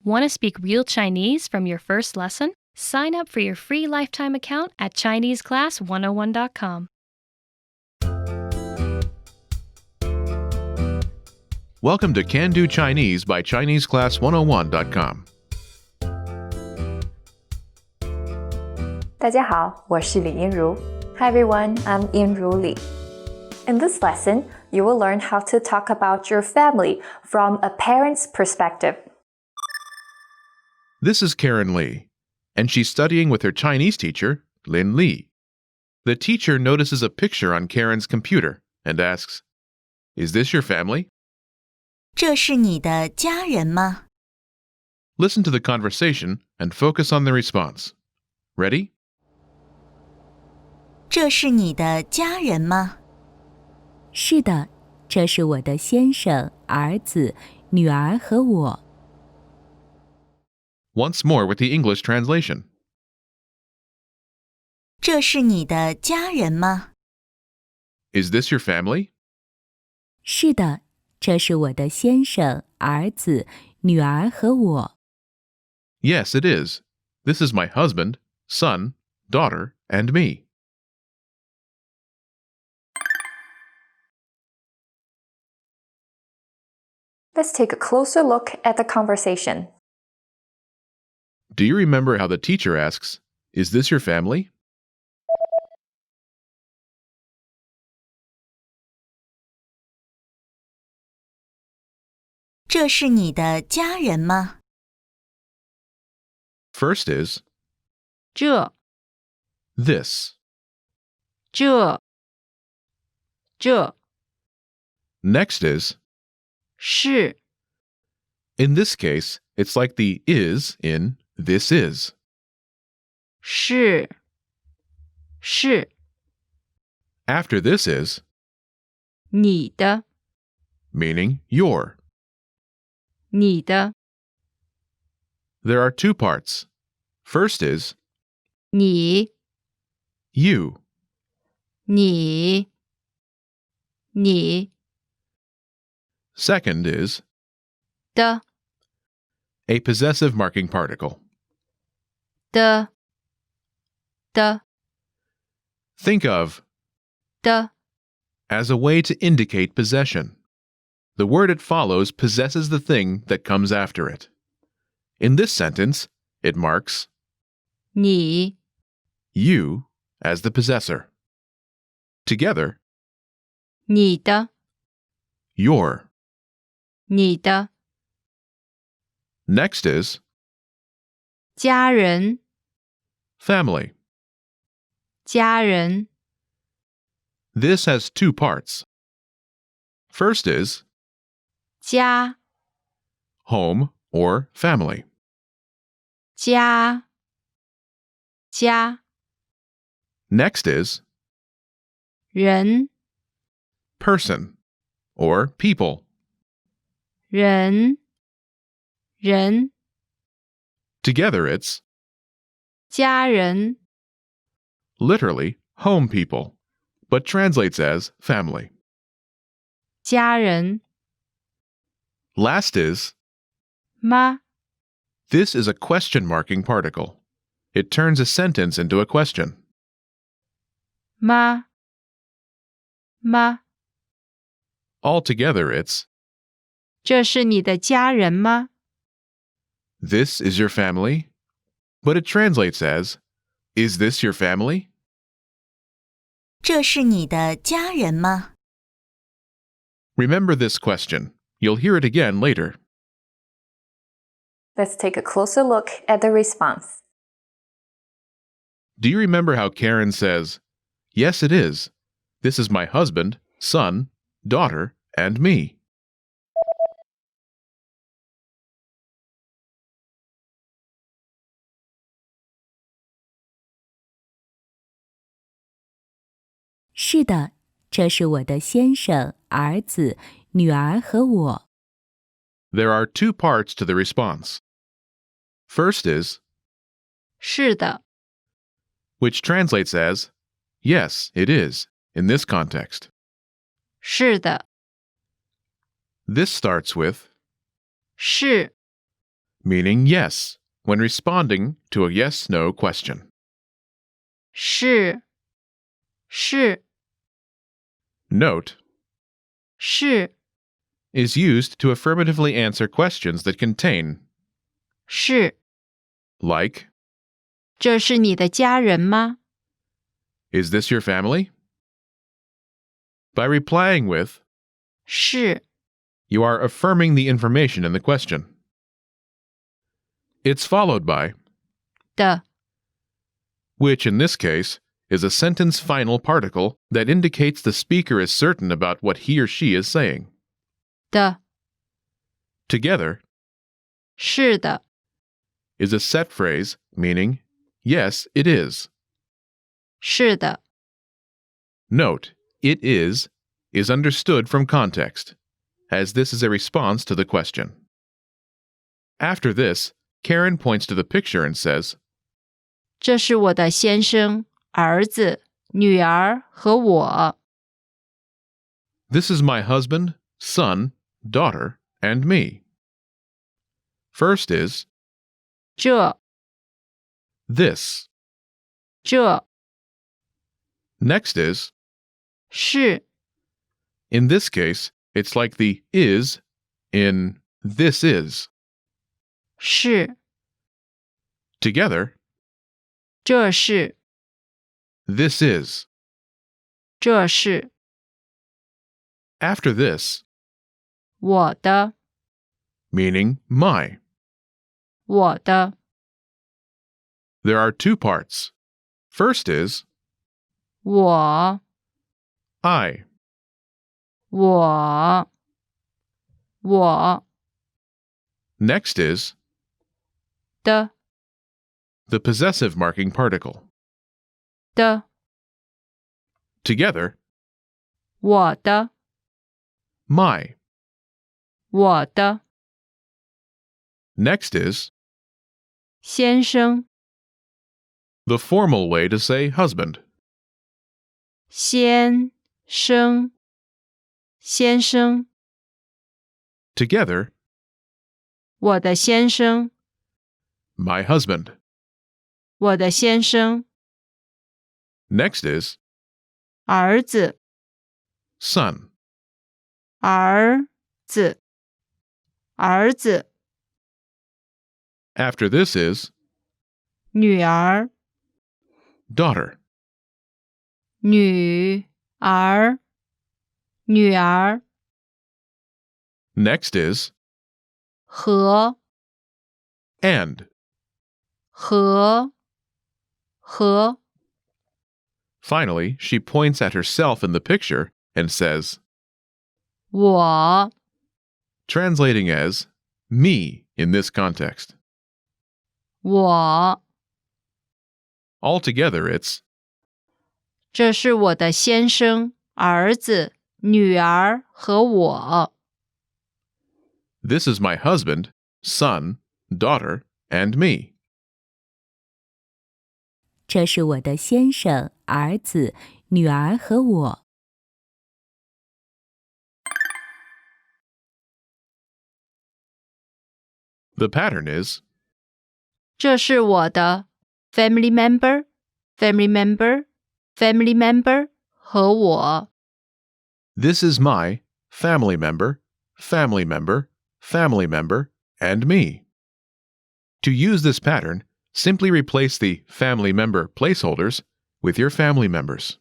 Want to speak real Chinese from your first lesson? Sign up for your free lifetime account at ChineseClass101.com. Welcome to Can Do Chinese by ChineseClass101.com. 大家好，我是李英如。Hi everyone, I'm Yinru Li. In this lesson, you will learn how to talk about your family from a parent's perspective. This is Karen Lee, and she's studying with her Chinese teacher, Lin Li. The teacher notices a picture on Karen's computer and asks, "Is this your family?" 这是你的家人吗？ Listen to the conversation and focus on the response. Ready? 这是你的家人吗？是的，这是我的先生、儿子、女儿和我。Once more with the English translation. 这是你的家人吗？ Is this your family? 是的，这是我的先生、儿子、女儿和我。Yes, it is. This is my husband, son, daughter, and me. Let's take a closer look at the conversation. Do you remember how the teacher asks, "Is this your family?" 这是你的家人吗？ First is 这 this. 这 Next is, 是 in this case, it's like the is in this is. 是 After this is, 你的 meaning your. 你的 There are two parts. First is 你 you. 你 Second is 的 a possessive marking particle. 的 Think of 的 as a way to indicate possession. The word it follows possesses the thing that comes after it. In this sentence, it marks 你 you as the possessor. Together, 你的 your. 你的 Next is 家人 family. 家人 This has two parts. First is 家 home or family. 家 Next is 人 person or people. 人 Together it's 家人 literally home people, but translates as family. 家人 Last is 吗 this is a question marking particle. It turns a sentence into a question. 吗 Altogether it's 这是你的家人吗 this is your family, but it translates as is this your family? 这是你的家人吗？ Remember this question. You'll hear it again later. Let's take a closer look at the response. Do you remember how Karen says, "Yes, it is. This is my husband, son, daughter, and me." "是的，这是我的先生、儿子、女儿和我。 There are two parts to the response. First is 是的 which translates as yes, it is, in this context. 是的 This starts with 是 meaning yes, when responding to a yes-no question. 是 Note 是 is used to affirmatively answer questions that contain, 是 like, 这是你的家人吗？ is this your family? By replying with, 是 you are affirming the information in the question. It's followed by, 的 which in this case is a sentence final particle that indicates the speaker is certain about what he or she is saying. 的 Together 是的 is a set phrase meaning, yes, it is. 是的 Note, it is understood from context, as this is a response to the question. After this, Karen points to the picture and says, 这是我的先生、儿子、女儿和我。 this is my husband, son, daughter, and me. First is 这 this. 这 Next is, 是 in this case, it's like the is in this is. 是 Together, 这是 this is. 这是 After this, 我的 meaning my. 我的 There are two parts. First is 我 I. 我 Next is 的 the possessive marking particle. 的 Together, 我的 my. 我的 Next is 先生 the formal way to say husband. 先生先生 Together, 我的先生 my husband. 我的先生 Next is 儿子 son. 儿子儿子 After this is 女儿 daughter. 女儿女儿 Next is 和 and. 和 Finally, she points at herself in the picture and says, 我 translating as me in this context. 我 Altogether, it's 这是我的先生、儿子、女儿和我。 this is my husband, son, daughter, and me. 这是我的先生、儿子、女儿和我。The pattern is 这是我的 family member, family member, family member 和我。 this is my family member, family member, family member, and me. To use this pattern, simply replace the family member placeholders with your family members.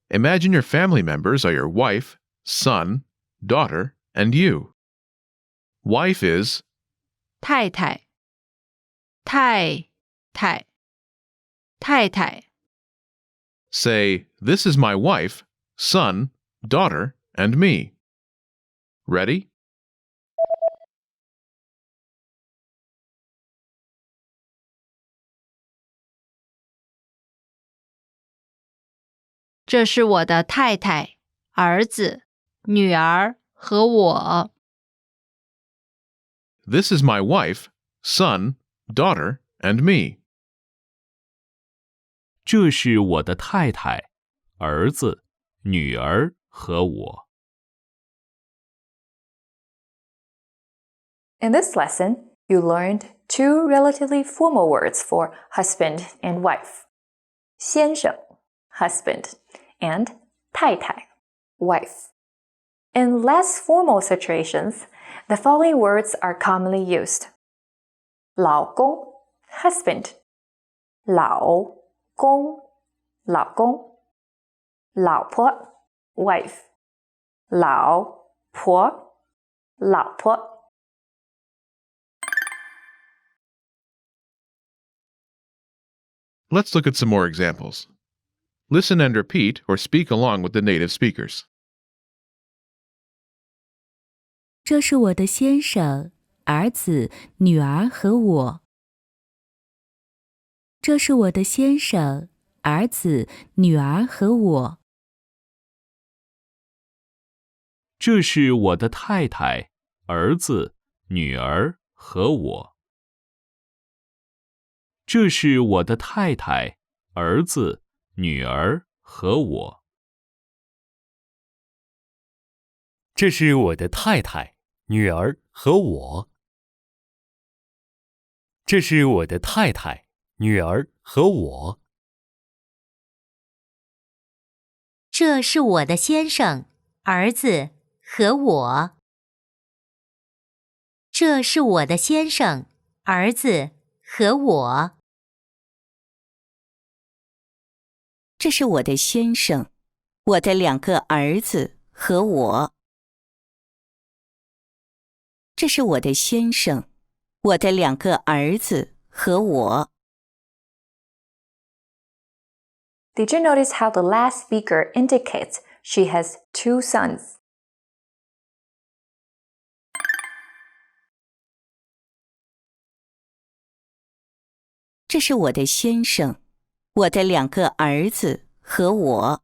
Imagine your family members are your wife, son, daughter, and you. Wife is 太太太太太太 say, this is my wife, son, daughter, and me. Ready? 这是我的太太、儿子、女儿和我。 This is my wife, son, daughter, and me. 这是我的太太、儿子、女儿和我。 In this lesson, You learned two relatively formal words for husband and wife. 先生 husband and 太太 wife. In less formal situations, the following words are commonly used. 老公 husband 老公老公老婆 wife 老婆老婆 Let's look at some more examples. Listen and repeat or speak along with the native speakers. 这是我的先生、儿子、女儿和我。这是我的先生、儿子、女儿和我。这是我的太太、儿子、女儿和我。这是我的太太、儿子、女儿和我。这是我的太太、女儿和我。这是我的太太、女儿和我。这是我的先生、儿子和我。这是我的先生、儿子和我。这是我的先生、我的2个儿子和我。这是我的先生、我的2个儿子和我。Did you notice how the last speaker indicates she has two sons? 这是我的先生、我的2个儿子和我。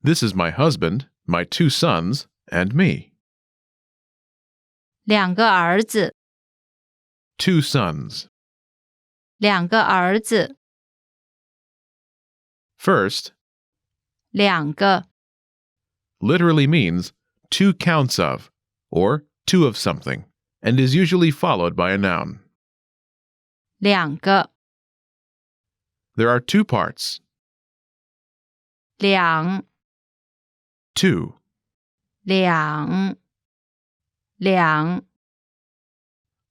This is my husband, my 2 sons, and me. 2个儿子 2 sons. 2个儿子 First, 2个 literally means 2 counts of, or 2 of something, and is usually followed by a noun. 2个 There are 2 parts. 2 2. 2 2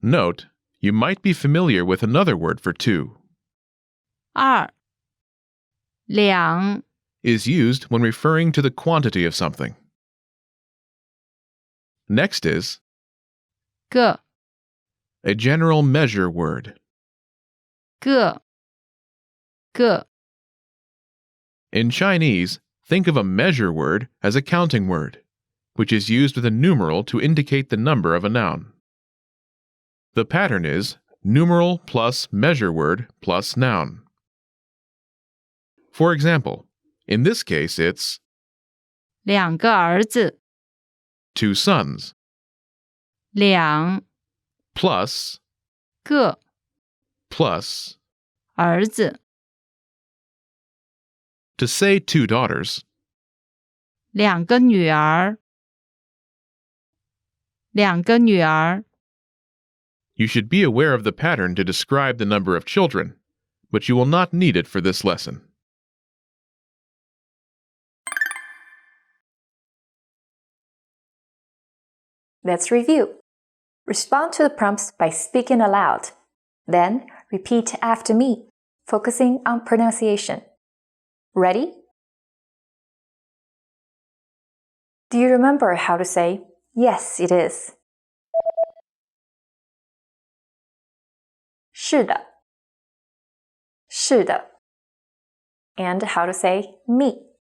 Note, you might be familiar with another word for 2. 2 2 Is used when referring to the quantity of something. Next is 个 a general measure word. 个个 In Chinese, think of a measure word as a counting word, which is used with a numeral to indicate the number of a noun. The pattern is numeral plus measure word plus noun. For example, in this case it's 2个儿子 2 sons 2 plus 个 plus. 儿子 To say 2 daughters, 2个女儿2个女儿 you should be aware of the pattern to describe the number of children, but you will not need it for this lesson. Let's review. Respond to the prompts by speaking aloud. Then repeat after me, focusing on pronunciation. Ready? Do you remember how to say, yes, it is? 是的是的 And how to say me?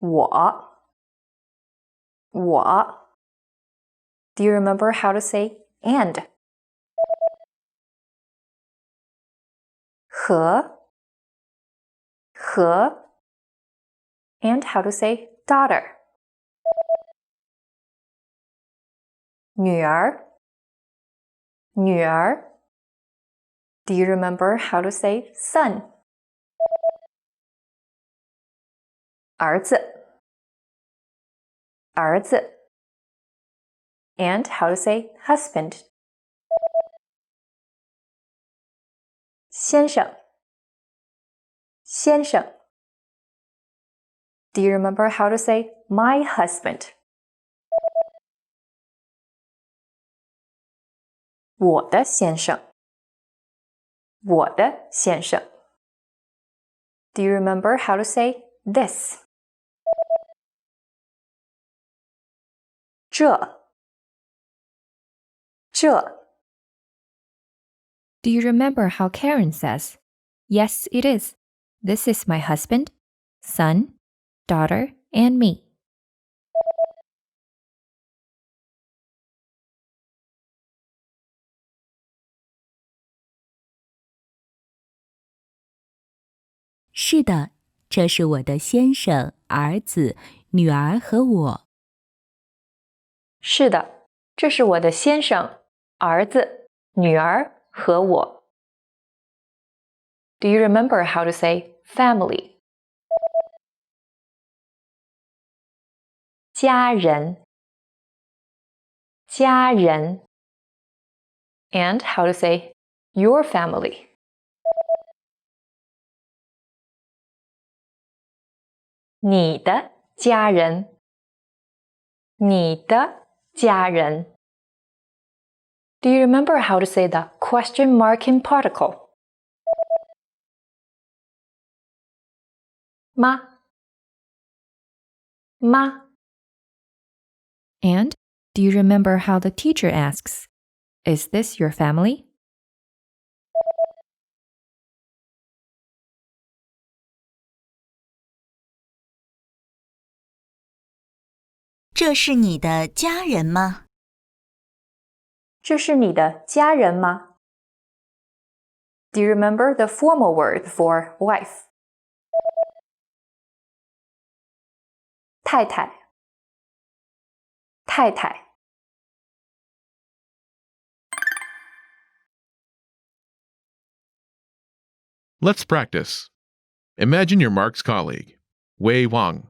我 Do you remember how to say and? 和 And how to say daughter? 女儿 Do you remember how to say son? 儿子 and how to say husband. 先生，先生。Do you remember how to say my husband? 我的先生，我的先生。Do you remember how to say this? 这，这。Do you remember how Karen says, "Yes, it is. This is my husband, son, daughter, and me." 是的，这是我的先生、儿子、女儿和我。是的，这是我的先生、儿子、女儿和我。Do you remember how to say family? 家人，家人。And how to say your family? 你的家人，你的家人。Do you remember how to say the question marking particle? 妈，妈。And do you remember how the teacher asks, "Is this your family?" 这是你的家人吗？这是你的家人吗？ Do you remember the formal word for wife? 太太，太太。Let's practice. Imagine you're Mark's colleague, Wei Wang.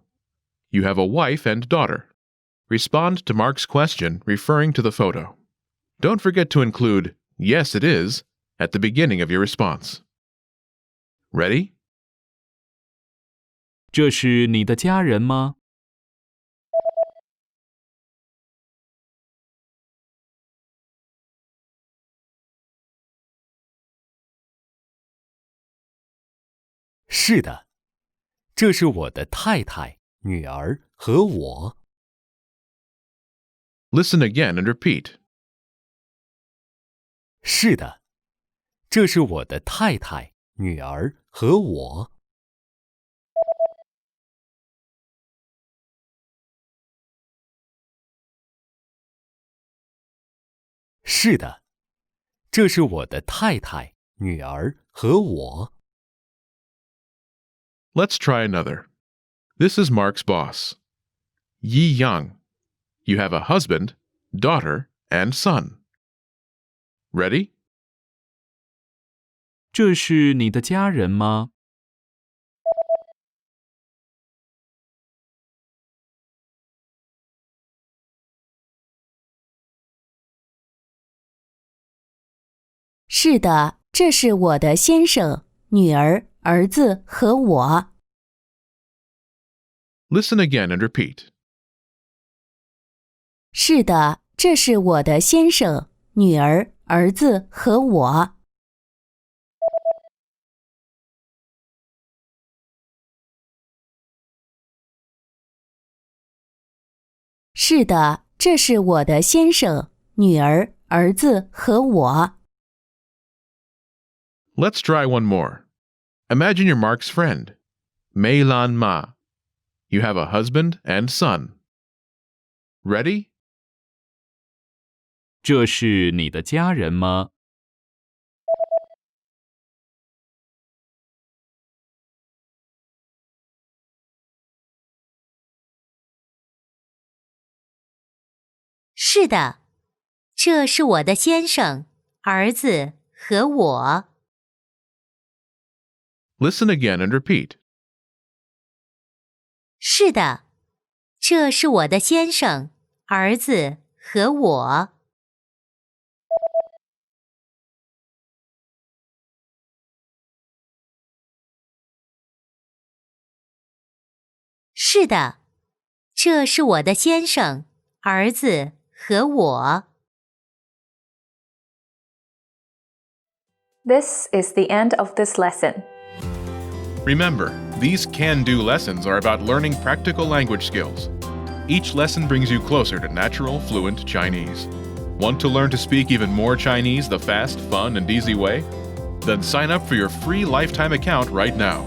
You have a wife and daughter. Respond to Mark's question referring to the photo. Don't forget to include "Yes, it is" at the beginning of your response. Ready? 这是你的家人吗？是的，这是我的太太、女儿和我。Listen again and repeat. 是的，这是我的太太、女儿和我。是的，这是我的太太、女儿和我。Let's try another. This is Mark's boss, Yi Yang. You have a husband, daughter, and son. Ready? 这是你的家人吗？是的，这是我的先生、女儿、儿子和我。Listen again and repeat. 是的，这是我的先生、女儿、儿子和我。是的，这是我的先生、女儿、儿子和我。Let's try one more. Imagine you're Mark's friend, Mei Lan Ma. You have a husband and son. Ready? 这是你的家人吗？是的，这是我的先生、儿子和我。Listen again and repeat. 是的，这是我的先生、儿子和我。是的，这是我的先生、儿子和我。This is the end of this lesson. Remember, these can-do lessons are about learning practical language skills. Each lesson brings you closer to natural, fluent Chinese. Want to learn to speak even more Chinese the fast, fun, and easy way? Then sign up for your free lifetime account right now.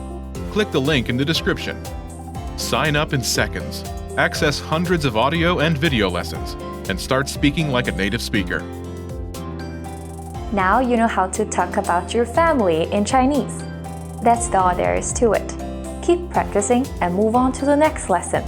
Click the link in the description. Sign up in seconds. Access hundreds of audio and video lessons, and start speaking like a native speaker. Now you know how to talk about your family in Chinese. That's all there is to it. Keep practicing and move on to the next lesson.